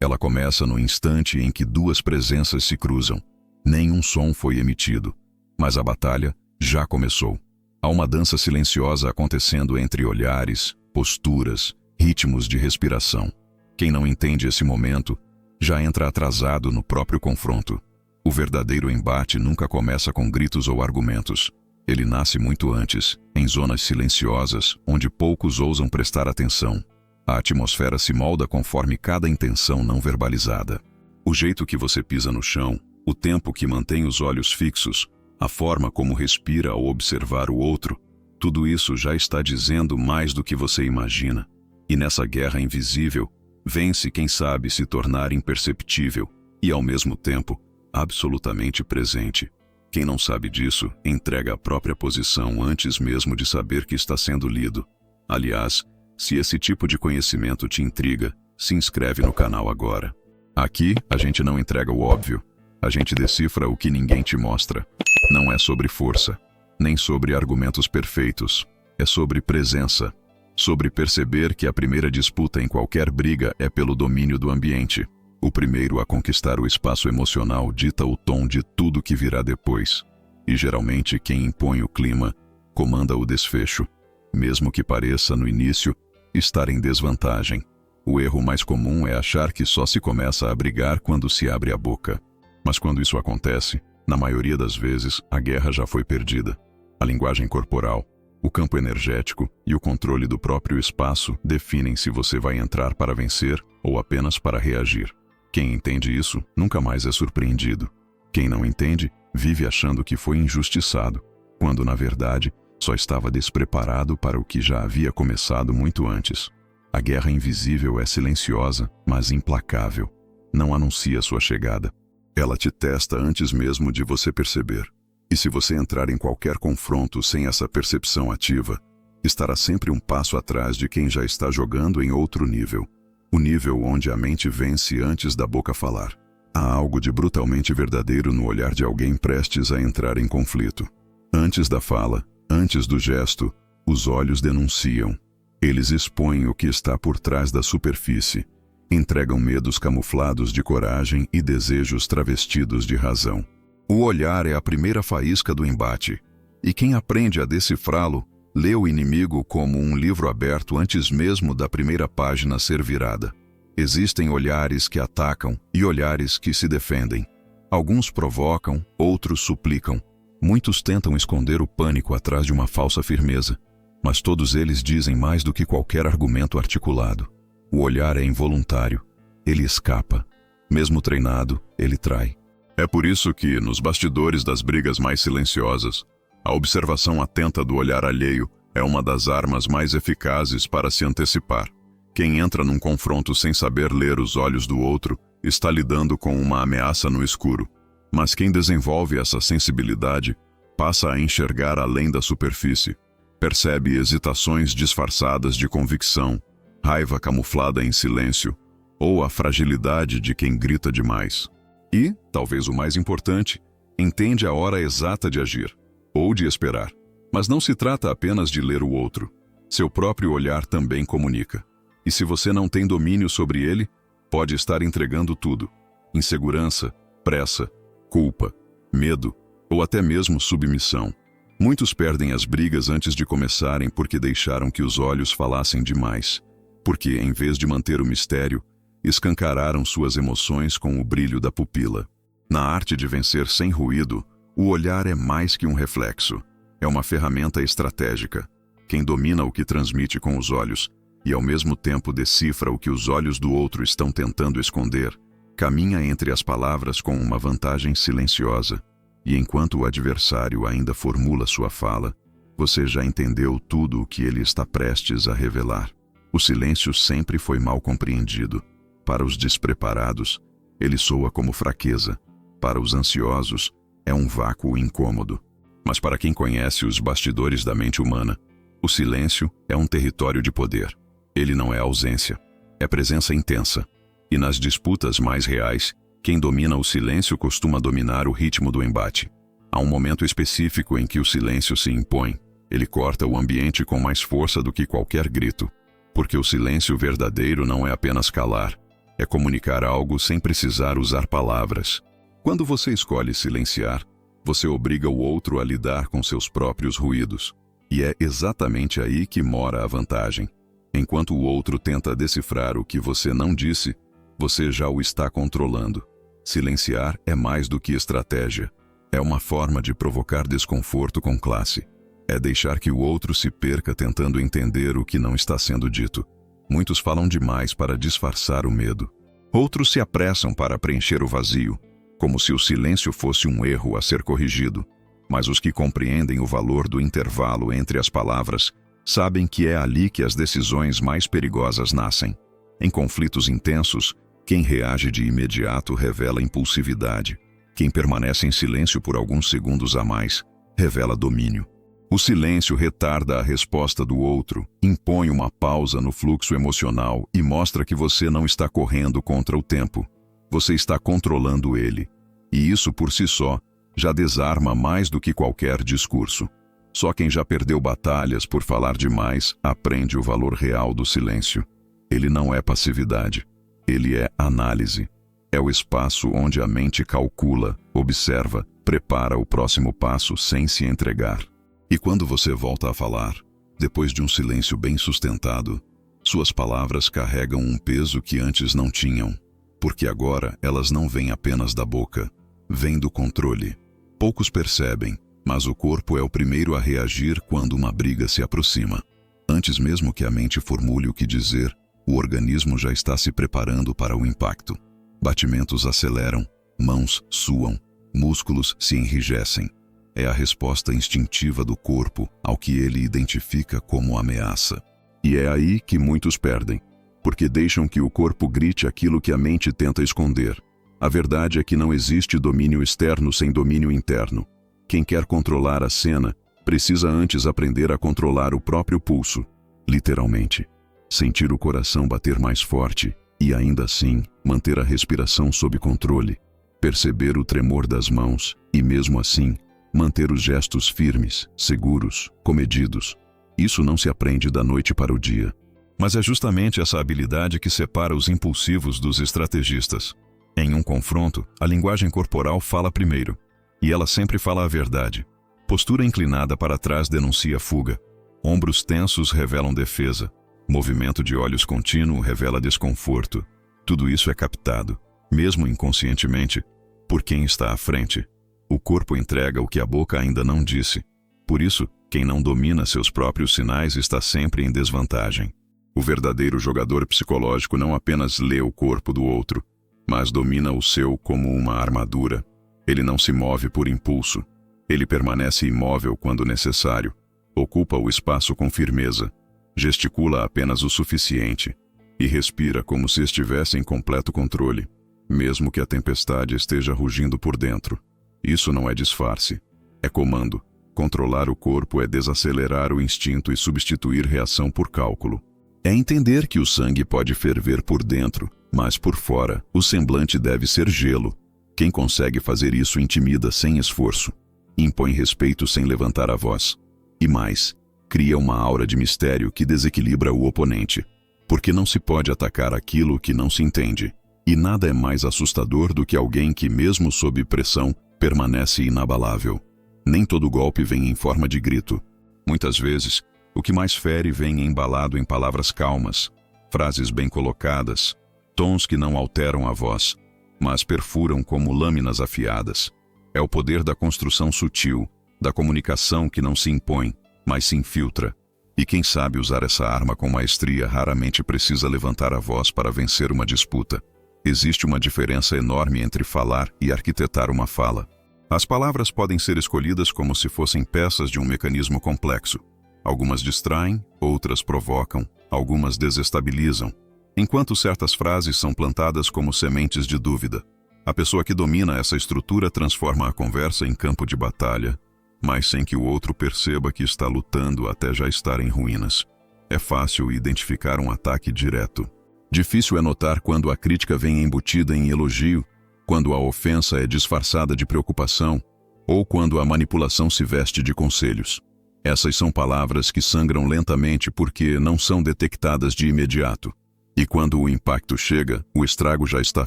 Ela começa no instante em que duas presenças se cruzam. Nenhum som foi emitido, mas a batalha já começou. Há uma dança silenciosa acontecendo entre olhares, posturas, ritmos de respiração. Quem não entende esse momento já entra atrasado no próprio confronto. O verdadeiro embate nunca começa com gritos ou argumentos. Ele nasce muito antes, em zonas silenciosas, onde poucos ousam prestar atenção. A atmosfera se molda conforme cada intenção não verbalizada. O jeito que você pisa no chão, o tempo que mantém os olhos fixos, a forma como respira ao observar o outro, tudo isso já está dizendo mais do que você imagina. E nessa guerra invisível, vence quem sabe se tornar imperceptível e, ao mesmo tempo, absolutamente presente. Quem não sabe disso, entrega a própria posição antes mesmo de saber que está sendo lido. Aliás, se esse tipo de conhecimento te intriga, se inscreve no canal agora. Aqui, a gente não entrega o óbvio. A gente decifra o que ninguém te mostra. Não é sobre força, nem sobre argumentos perfeitos. É sobre presença. Sobre perceber que a primeira disputa em qualquer briga é pelo domínio do ambiente. O primeiro a conquistar o espaço emocional dita o tom de tudo que virá depois. E geralmente quem impõe o clima comanda o desfecho, mesmo que pareça, no início, estar em desvantagem. O erro mais comum é achar que só se começa a brigar quando se abre a boca. Mas quando isso acontece, na maioria das vezes, a guerra já foi perdida. A linguagem corporal, o campo energético e o controle do próprio espaço definem se você vai entrar para vencer ou apenas para reagir. Quem entende isso nunca mais é surpreendido. Quem não entende vive achando que foi injustiçado, quando na verdade só estava despreparado para o que já havia começado muito antes. A guerra invisível é silenciosa, mas implacável. Não anuncia sua chegada. Ela te testa antes mesmo de você perceber. E se você entrar em qualquer confronto sem essa percepção ativa, estará sempre um passo atrás de quem já está jogando em outro nível. O nível onde a mente vence antes da boca falar. Há algo de brutalmente verdadeiro no olhar de alguém prestes a entrar em conflito. Antes da fala, antes do gesto, os olhos denunciam. Eles expõem o que está por trás da superfície. Entregam medos camuflados de coragem e desejos travestidos de razão. O olhar é a primeira faísca do embate. E quem aprende a decifrá-lo, lê o inimigo como um livro aberto antes mesmo da primeira página ser virada. Existem olhares que atacam e olhares que se defendem. Alguns provocam, outros suplicam. Muitos tentam esconder o pânico atrás de uma falsa firmeza. Mas todos eles dizem mais do que qualquer argumento articulado. O olhar é involuntário. Ele escapa. Mesmo treinado, ele trai. É por isso que, nos bastidores das brigas mais silenciosas, a observação atenta do olhar alheio é uma das armas mais eficazes para se antecipar. Quem entra num confronto sem saber ler os olhos do outro está lidando com uma ameaça no escuro. Mas quem desenvolve essa sensibilidade passa a enxergar além da superfície. Percebe hesitações disfarçadas de convicção, raiva camuflada em silêncio, ou a fragilidade de quem grita demais. E, talvez o mais importante, entende a hora exata de agir, ou de esperar. Mas não se trata apenas de ler o outro. Seu próprio olhar também comunica. E se você não tem domínio sobre ele, pode estar entregando tudo. Insegurança, pressa, culpa, medo, ou até mesmo submissão. Muitos perdem as brigas antes de começarem porque deixaram que os olhos falassem demais. Porque, em vez de manter o mistério, escancararam suas emoções com o brilho da pupila. Na arte de vencer sem ruído, o olhar é mais que um reflexo. É uma ferramenta estratégica. Quem domina o que transmite com os olhos e ao mesmo tempo decifra o que os olhos do outro estão tentando esconder, caminha entre as palavras com uma vantagem silenciosa. E enquanto o adversário ainda formula sua fala, você já entendeu tudo o que ele está prestes a revelar. O silêncio sempre foi mal compreendido. Para os despreparados, ele soa como fraqueza. Para os ansiosos, é um vácuo incômodo. Mas para quem conhece os bastidores da mente humana, o silêncio é um território de poder. Ele não é ausência, é presença intensa. E nas disputas mais reais, quem domina o silêncio costuma dominar o ritmo do embate. Há um momento específico em que o silêncio se impõe. Ele corta o ambiente com mais força do que qualquer grito. Porque o silêncio verdadeiro não é apenas calar, É comunicar algo sem precisar usar palavras. Quando você escolhe silenciar, você obriga o outro a lidar com seus próprios ruídos. E é exatamente aí que mora a vantagem. Enquanto o outro tenta decifrar o que você não disse, você já o está controlando. Silenciar é mais do que estratégia. É uma forma de provocar desconforto com classe. É deixar que o outro se perca tentando entender o que não está sendo dito. Muitos falam demais para disfarçar o medo. Outros se apressam para preencher o vazio, como se o silêncio fosse um erro a ser corrigido. Mas os que compreendem o valor do intervalo entre as palavras sabem que é ali que as decisões mais perigosas nascem. Em conflitos intensos, quem reage de imediato revela impulsividade. Quem permanece em silêncio por alguns segundos a mais revela domínio. O silêncio retarda a resposta do outro, impõe uma pausa no fluxo emocional e mostra que você não está correndo contra o tempo. Você está controlando ele. E isso por si só já desarma mais do que qualquer discurso. Só quem já perdeu batalhas por falar demais aprende o valor real do silêncio. Ele não é passividade. Ele é análise. É o espaço onde a mente calcula, observa, prepara o próximo passo sem se entregar. E quando você volta a falar, depois de um silêncio bem sustentado, suas palavras carregam um peso que antes não tinham, porque agora elas não vêm apenas da boca, vêm do controle. Poucos percebem, mas o corpo é o primeiro a reagir quando uma briga se aproxima. Antes mesmo que a mente formule o que dizer, o organismo já está se preparando para o impacto. Batimentos aceleram, mãos suam, músculos se enrijecem. É a resposta instintiva do corpo ao que ele identifica como ameaça. E é aí que muitos perdem, porque deixam que o corpo grite aquilo que a mente tenta esconder. A verdade é que não existe domínio externo sem domínio interno. Quem quer controlar a cena precisa antes aprender a controlar o próprio pulso, literalmente. Sentir o coração bater mais forte e, ainda assim, manter a respiração sob controle. Perceber o tremor das mãos e, mesmo assim, manter os gestos firmes, seguros, comedidos. Isso não se aprende da noite para o dia. Mas é justamente essa habilidade que separa os impulsivos dos estrategistas. Em um confronto, a linguagem corporal fala primeiro. E ela sempre fala a verdade. Postura inclinada para trás denuncia fuga. Ombros tensos revelam defesa. Movimento de olhos contínuo revela desconforto. Tudo isso é captado, mesmo inconscientemente, por quem está à frente. O corpo entrega o que a boca ainda não disse. Por isso, quem não domina seus próprios sinais está sempre em desvantagem. O verdadeiro jogador psicológico não apenas lê o corpo do outro, mas domina o seu como uma armadura. Ele não se move por impulso. Ele permanece imóvel quando necessário. Ocupa o espaço com firmeza. Gesticula apenas o suficiente. E respira como se estivesse em completo controle, mesmo que a tempestade esteja rugindo por dentro. Isso não é disfarce. É comando. Controlar o corpo é desacelerar o instinto e substituir reação por cálculo. É entender que o sangue pode ferver por dentro, mas por fora, o semblante deve ser gelo. Quem consegue fazer isso intimida sem esforço. Impõe respeito sem levantar a voz. E mais, cria uma aura de mistério que desequilibra o oponente. Porque não se pode atacar aquilo que não se entende. E nada é mais assustador do que alguém que, mesmo sob pressão, permanece inabalável. Nem todo golpe vem em forma de grito. Muitas vezes, o que mais fere vem embalado em palavras calmas, frases bem colocadas, tons que não alteram a voz, mas perfuram como lâminas afiadas. É o poder da construção sutil, da comunicação que não se impõe, mas se infiltra. E quem sabe usar essa arma com maestria raramente precisa levantar a voz para vencer uma disputa. Existe uma diferença enorme entre falar e arquitetar uma fala. As palavras podem ser escolhidas como se fossem peças de um mecanismo complexo. Algumas distraem, outras provocam, algumas desestabilizam, enquanto certas frases são plantadas como sementes de dúvida. A pessoa que domina essa estrutura transforma a conversa em campo de batalha, mas sem que o outro perceba que está lutando até já estar em ruínas. É fácil identificar um ataque direto. Difícil é notar quando a crítica vem embutida em elogio, quando a ofensa é disfarçada de preocupação, ou quando a manipulação se veste de conselhos. Essas são palavras que sangram lentamente porque não são detectadas de imediato. E quando o impacto chega, o estrago já está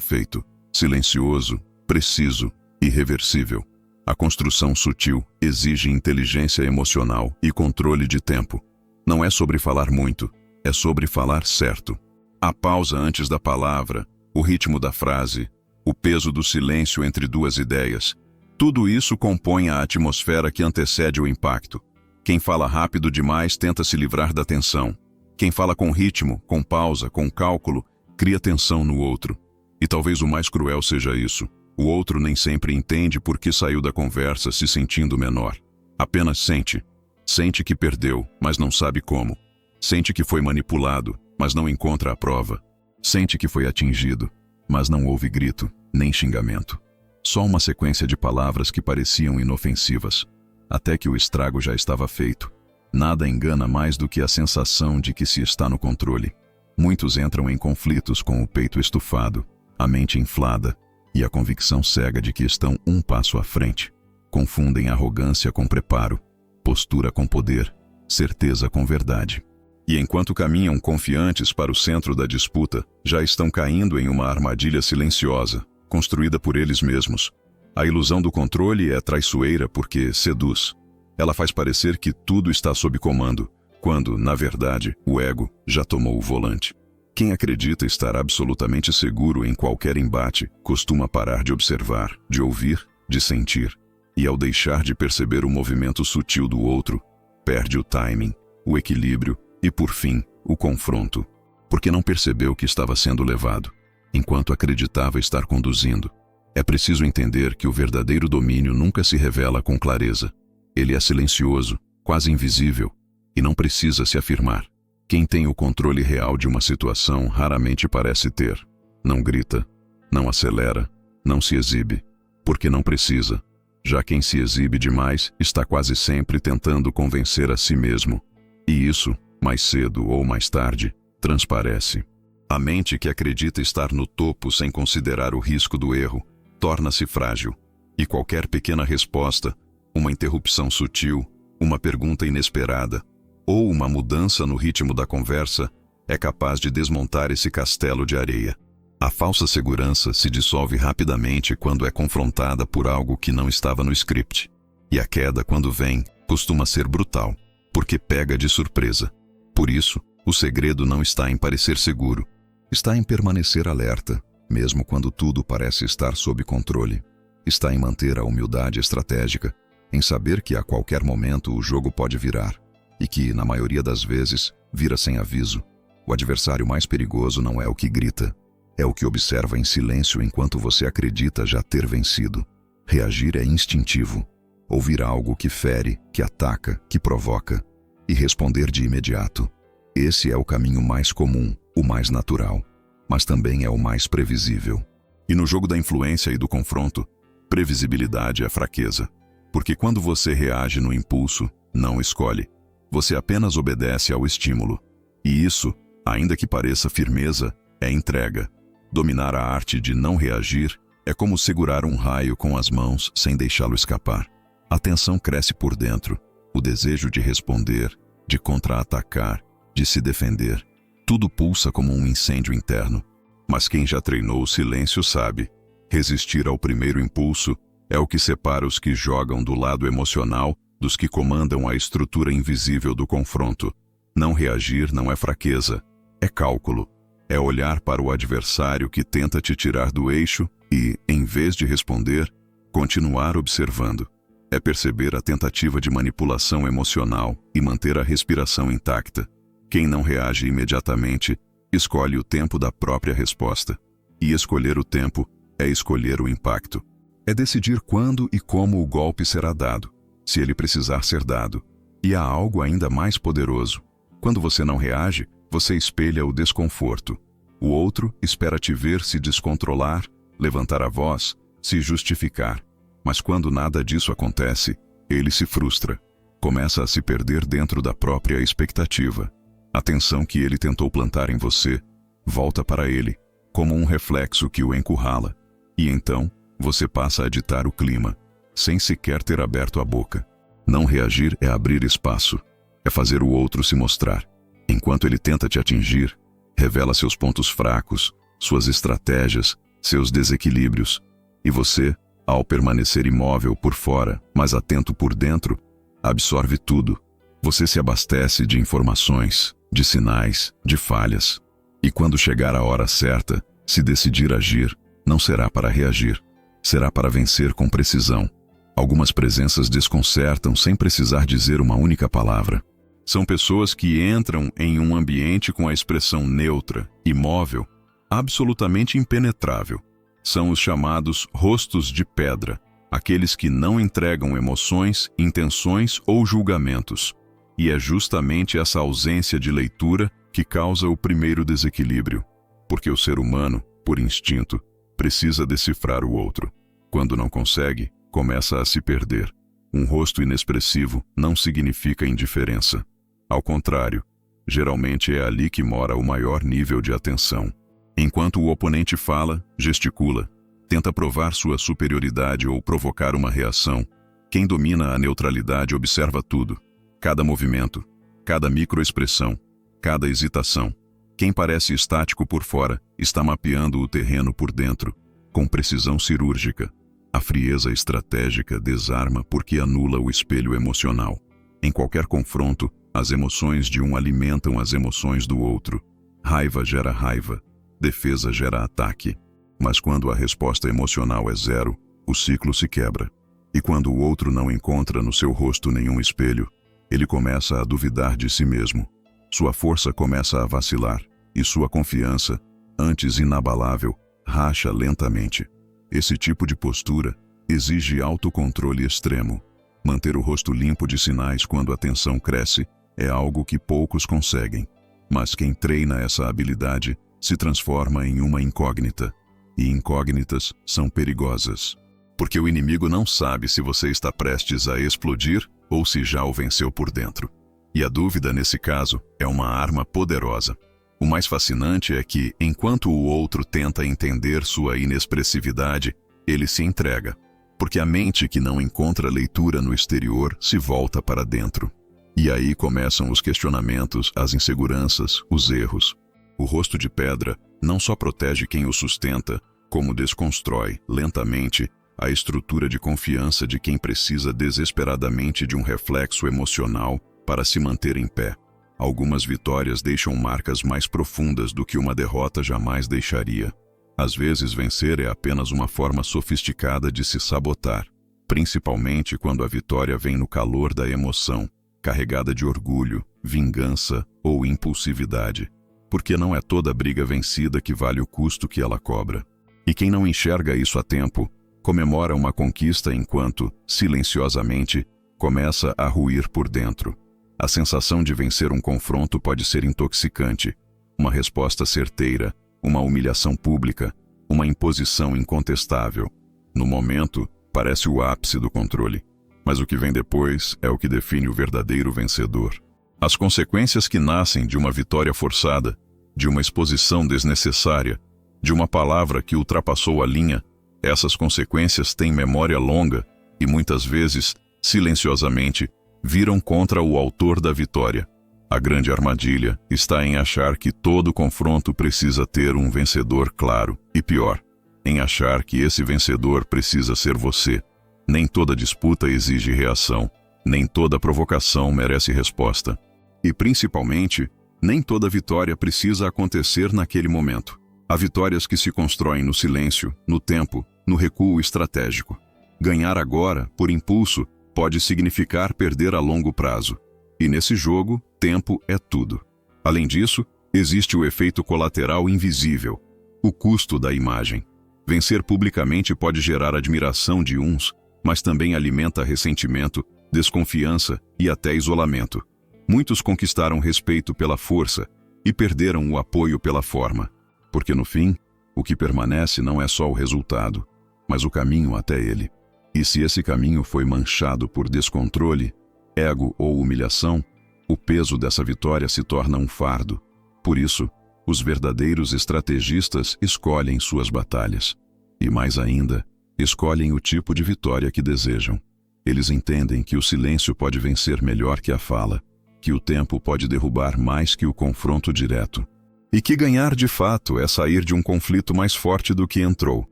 feito, silencioso, preciso, irreversível. A construção sutil exige inteligência emocional e controle de tempo. Não é sobre falar muito, é sobre falar certo. A pausa antes da palavra, o ritmo da frase, o peso do silêncio entre duas ideias. Tudo isso compõe a atmosfera que antecede o impacto. Quem fala rápido demais tenta se livrar da tensão. Quem fala com ritmo, com pausa, com cálculo, cria tensão no outro. E talvez o mais cruel seja isso. O outro nem sempre entende por que saiu da conversa se sentindo menor. Apenas sente. Sente que perdeu, mas não sabe como. Sente que foi manipulado, mas não encontra a prova. Sente que foi atingido, mas não houve grito, nem xingamento. Só uma sequência de palavras que pareciam inofensivas. Até que o estrago já estava feito. Nada engana mais do que a sensação de que se está no controle. Muitos entram em conflitos com o peito estufado, a mente inflada e a convicção cega de que estão um passo à frente. Confundem arrogância com preparo, postura com poder, certeza com verdade. E enquanto caminham confiantes para o centro da disputa, já estão caindo em uma armadilha silenciosa, construída por eles mesmos. A ilusão do controle é traiçoeira porque seduz. Ela faz parecer que tudo está sob comando, quando, na verdade, o ego já tomou o volante. Quem acredita estar absolutamente seguro em qualquer embate, costuma parar de observar, de ouvir, de sentir. E ao deixar de perceber o movimento sutil do outro, perde o timing, o equilíbrio e, por fim, o confronto. Porque não percebeu que estava sendo levado, enquanto acreditava estar conduzindo. É preciso entender que o verdadeiro domínio nunca se revela com clareza. Ele é silencioso, quase invisível, e não precisa se afirmar. Quem tem o controle real de uma situação raramente parece ter. Não grita, não acelera, não se exibe, porque não precisa. Já quem se exibe demais está quase sempre tentando convencer a si mesmo. E isso, mais cedo ou mais tarde, transparece. A mente que acredita estar no topo sem considerar o risco do erro, torna-se frágil. E qualquer pequena resposta, uma interrupção sutil, uma pergunta inesperada, ou uma mudança no ritmo da conversa, é capaz de desmontar esse castelo de areia. A falsa segurança se dissolve rapidamente quando é confrontada por algo que não estava no script. E a queda, quando vem, costuma ser brutal, porque pega de surpresa. Por isso, o segredo não está em parecer seguro, está em permanecer alerta, mesmo quando tudo parece estar sob controle. Está em manter a humildade estratégica, em saber que a qualquer momento o jogo pode virar. E que, na maioria das vezes, vira sem aviso. O adversário mais perigoso não é o que grita, é o que observa em silêncio enquanto você acredita já ter vencido. Reagir é instintivo. Ouvir algo que fere, que ataca, que provoca, e responder de imediato. Esse é o caminho mais comum, o mais natural, mas também é o mais previsível. E no jogo da influência e do confronto, previsibilidade é fraqueza. Porque quando você reage no impulso, não escolhe. Você apenas obedece ao estímulo. E isso, ainda que pareça firmeza, é entrega. Dominar a arte de não reagir é como segurar um raio com as mãos sem deixá-lo escapar. A tensão cresce por dentro, o desejo de responder, de contra-atacar, de se defender. Tudo pulsa como um incêndio interno. Mas quem já treinou o silêncio sabe, resistir ao primeiro impulso é o que separa os que jogam do lado emocional dos que comandam a estrutura invisível do confronto. Não reagir não é fraqueza, é cálculo. É olhar para o adversário que tenta te tirar do eixo e, em vez de responder, continuar observando. É perceber a tentativa de manipulação emocional e manter a respiração intacta. Quem não reage imediatamente, escolhe o tempo da própria resposta. E escolher o tempo é escolher o impacto. É decidir quando e como o golpe será dado, se ele precisar ser dado. E há algo ainda mais poderoso. Quando você não reage, você espelha o desconforto. O outro espera te ver se descontrolar, levantar a voz, se justificar. Mas quando nada disso acontece, ele se frustra. Começa a se perder dentro da própria expectativa. A tensão que ele tentou plantar em você volta para ele, como um reflexo que o encurrala. E então, você passa a ditar o clima, sem sequer ter aberto a boca. Não reagir é abrir espaço, é fazer o outro se mostrar. Enquanto ele tenta te atingir, revela seus pontos fracos, suas estratégias, seus desequilíbrios. E você, ao permanecer imóvel por fora, mas atento por dentro, absorve tudo. Você se abastece de informações, de sinais, de falhas. E quando chegar a hora certa, se decidir agir, não será para reagir. Será para vencer com precisão. Algumas presenças desconcertam sem precisar dizer uma única palavra. São pessoas que entram em um ambiente com a expressão neutra, imóvel, absolutamente impenetrável. São os chamados rostos de pedra, aqueles que não entregam emoções, intenções ou julgamentos. E é justamente essa ausência de leitura que causa o primeiro desequilíbrio, porque o ser humano, por instinto, precisa decifrar o outro. Quando não consegue, começa a se perder. Um rosto inexpressivo não significa indiferença. Ao contrário, geralmente é ali que mora o maior nível de atenção. Enquanto o oponente fala, gesticula, tenta provar sua superioridade ou provocar uma reação, quem domina a neutralidade observa tudo, cada movimento, cada microexpressão, cada hesitação. Quem parece estático por fora está mapeando o terreno por dentro, com precisão cirúrgica. A frieza estratégica desarma porque anula o espelho emocional. Em qualquer confronto, as emoções de um alimentam as emoções do outro. Raiva gera raiva, defesa gera ataque. Mas quando a resposta emocional é zero, o ciclo se quebra. E quando o outro não encontra no seu rosto nenhum espelho, ele começa a duvidar de si mesmo. Sua força começa a vacilar, e sua confiança, antes inabalável, racha lentamente. Esse tipo de postura exige autocontrole extremo. Manter o rosto limpo de sinais quando a tensão cresce é algo que poucos conseguem. Mas quem treina essa habilidade se transforma em uma incógnita. E incógnitas são perigosas. Porque o inimigo não sabe se você está prestes a explodir ou se já o venceu por dentro. E a dúvida, nesse caso, é uma arma poderosa. O mais fascinante é que, enquanto o outro tenta entender sua inexpressividade, ele se entrega. Porque a mente que não encontra leitura no exterior se volta para dentro. E aí começam os questionamentos, as inseguranças, os erros. O rosto de pedra não só protege quem o sustenta, como desconstrói, lentamente, a estrutura de confiança de quem precisa desesperadamente de um reflexo emocional para se manter em pé. Algumas vitórias deixam marcas mais profundas do que uma derrota jamais deixaria. Às vezes, vencer é apenas uma forma sofisticada de se sabotar, principalmente quando a vitória vem no calor da emoção, carregada de orgulho, vingança ou impulsividade. Porque não é toda briga vencida que vale o custo que ela cobra. E quem não enxerga isso a tempo, comemora uma conquista enquanto, silenciosamente, começa a ruir por dentro. A sensação de vencer um confronto pode ser intoxicante. Uma resposta certeira, uma humilhação pública, uma imposição incontestável. No momento, parece o ápice do controle. Mas o que vem depois é o que define o verdadeiro vencedor. As consequências que nascem de uma vitória forçada, de uma exposição desnecessária, de uma palavra que ultrapassou a linha, essas consequências têm memória longa e muitas vezes, silenciosamente, viram contra o autor da vitória. A grande armadilha está em achar que todo confronto precisa ter um vencedor claro, e pior, em achar que esse vencedor precisa ser você. Nem toda disputa exige reação, nem toda provocação merece resposta. E principalmente, nem toda vitória precisa acontecer naquele momento. Há vitórias que se constroem no silêncio, no tempo, no recuo estratégico. Ganhar agora, por impulso, pode significar perder a longo prazo. E nesse jogo, tempo é tudo. Além disso, existe o efeito colateral invisível, o custo da imagem. Vencer publicamente pode gerar admiração de uns, mas também alimenta ressentimento, desconfiança e até isolamento. Muitos conquistaram respeito pela força e perderam o apoio pela forma, porque no fim, o que permanece não é só o resultado, mas o caminho até ele. E se esse caminho foi manchado por descontrole, ego ou humilhação, o peso dessa vitória se torna um fardo. Por isso, os verdadeiros estrategistas escolhem suas batalhas. E mais ainda, escolhem o tipo de vitória que desejam. Eles entendem que o silêncio pode vencer melhor que a fala, que o tempo pode derrubar mais que o confronto direto. E que ganhar de fato é sair de um conflito mais forte do que entrou,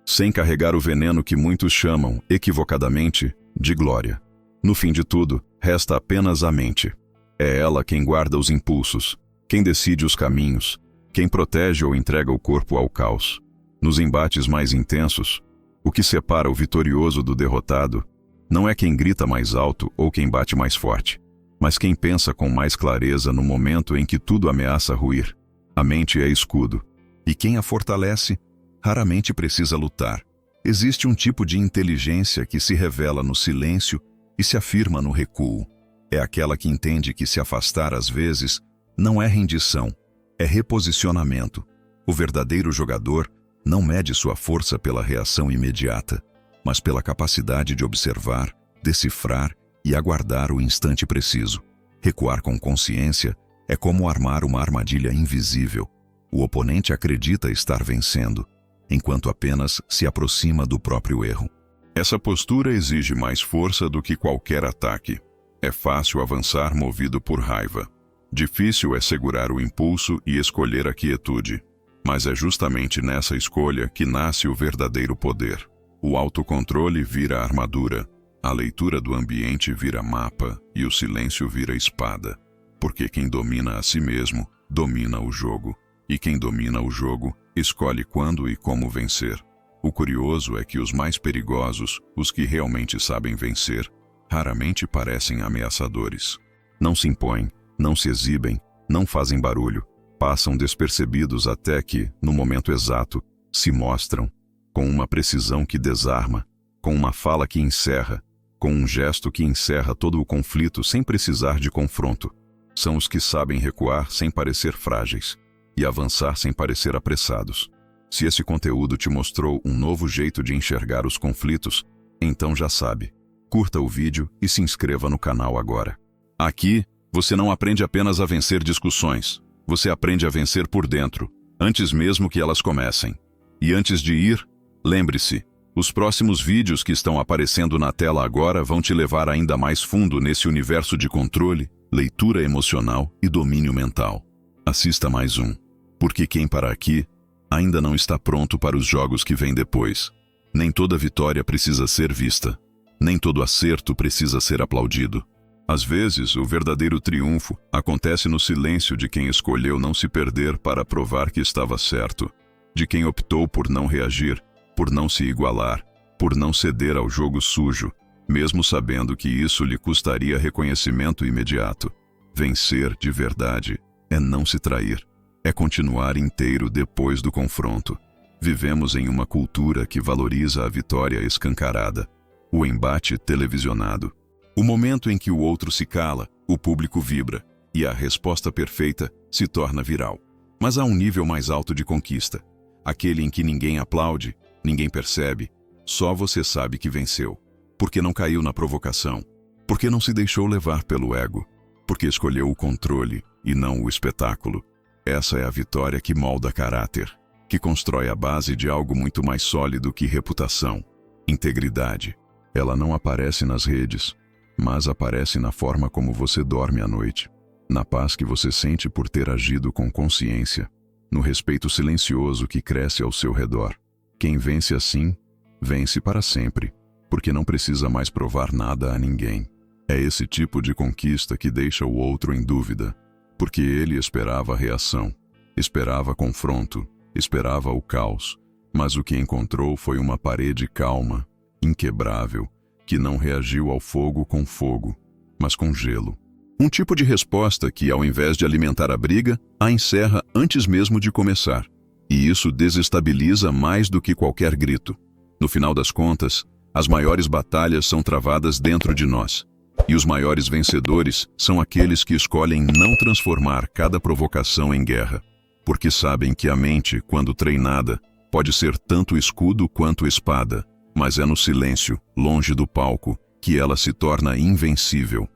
sem carregar o veneno que muitos chamam, equivocadamente, de glória. No fim de tudo, resta apenas a mente. É ela quem guarda os impulsos, quem decide os caminhos, quem protege ou entrega o corpo ao caos. Nos embates mais intensos, o que separa o vitorioso do derrotado não é quem grita mais alto ou quem bate mais forte, mas quem pensa com mais clareza no momento em que tudo ameaça ruir. A mente é escudo, e quem a fortalece raramente precisa lutar. Existe um tipo de inteligência que se revela no silêncio e se afirma no recuo. É aquela que entende que se afastar às vezes não é rendição, é reposicionamento. O verdadeiro jogador não mede sua força pela reação imediata, mas pela capacidade de observar, decifrar e aguardar o instante preciso. Recuar com consciência é como armar uma armadilha invisível. O oponente acredita estar vencendo, enquanto apenas se aproxima do próprio erro. Essa postura exige mais força do que qualquer ataque. É fácil avançar movido por raiva. Difícil é segurar o impulso e escolher a quietude. Mas é justamente nessa escolha que nasce o verdadeiro poder. O autocontrole vira armadura, a leitura do ambiente vira mapa e o silêncio vira espada. Porque quem domina a si mesmo, domina o jogo. E quem domina o jogo, escolhe quando e como vencer. O curioso é que os mais perigosos, os que realmente sabem vencer, raramente parecem ameaçadores. Não se impõem, não se exibem, não fazem barulho, passam despercebidos até que, no momento exato, se mostram, com uma precisão que desarma, com uma fala que encerra, com um gesto que encerra todo o conflito sem precisar de confronto. São os que sabem recuar sem parecer frágeis e avançar sem parecer apressados. Se esse conteúdo te mostrou um novo jeito de enxergar os conflitos, então já sabe. Curta o vídeo e se inscreva no canal agora. Aqui, você não aprende apenas a vencer discussões, você aprende a vencer por dentro, antes mesmo que elas comecem. E antes de ir, lembre-se, os próximos vídeos que estão aparecendo na tela agora vão te levar ainda mais fundo nesse universo de controle, leitura emocional e domínio mental. Assista mais um, porque quem para aqui ainda não está pronto para os jogos que vêm depois. Nem toda vitória precisa ser vista, nem todo acerto precisa ser aplaudido. Às vezes, o verdadeiro triunfo acontece no silêncio de quem escolheu não se perder para provar que estava certo, de quem optou por não reagir, por não se igualar, por não ceder ao jogo sujo, mesmo sabendo que isso lhe custaria reconhecimento imediato. Vencer de verdade é não se trair, é continuar inteiro depois do confronto. Vivemos em uma cultura que valoriza a vitória escancarada, o embate televisionado. O momento em que o outro se cala, o público vibra, e a resposta perfeita se torna viral. Mas há um nível mais alto de conquista, aquele em que ninguém aplaude, ninguém percebe, só você sabe que venceu. Porque não caiu na provocação, porque não se deixou levar pelo ego, porque escolheu o controle e não o espetáculo. Essa é a vitória que molda caráter, que constrói a base de algo muito mais sólido que reputação, integridade. Ela não aparece nas redes, mas aparece na forma como você dorme à noite, na paz que você sente por ter agido com consciência, no respeito silencioso que cresce ao seu redor. Quem vence assim, vence para sempre, porque não precisa mais provar nada a ninguém. É esse tipo de conquista que deixa o outro em dúvida, porque ele esperava a reação, esperava confronto, esperava o caos, mas o que encontrou foi uma parede calma, inquebrável, que não reagiu ao fogo com fogo, mas com gelo. Um tipo de resposta que, ao invés de alimentar a briga, a encerra antes mesmo de começar. E isso desestabiliza mais do que qualquer grito. No final das contas, as maiores batalhas são travadas dentro de nós. E os maiores vencedores são aqueles que escolhem não transformar cada provocação em guerra, porque sabem que a mente, quando treinada, pode ser tanto escudo quanto espada, mas é no silêncio, longe do palco, que ela se torna invencível.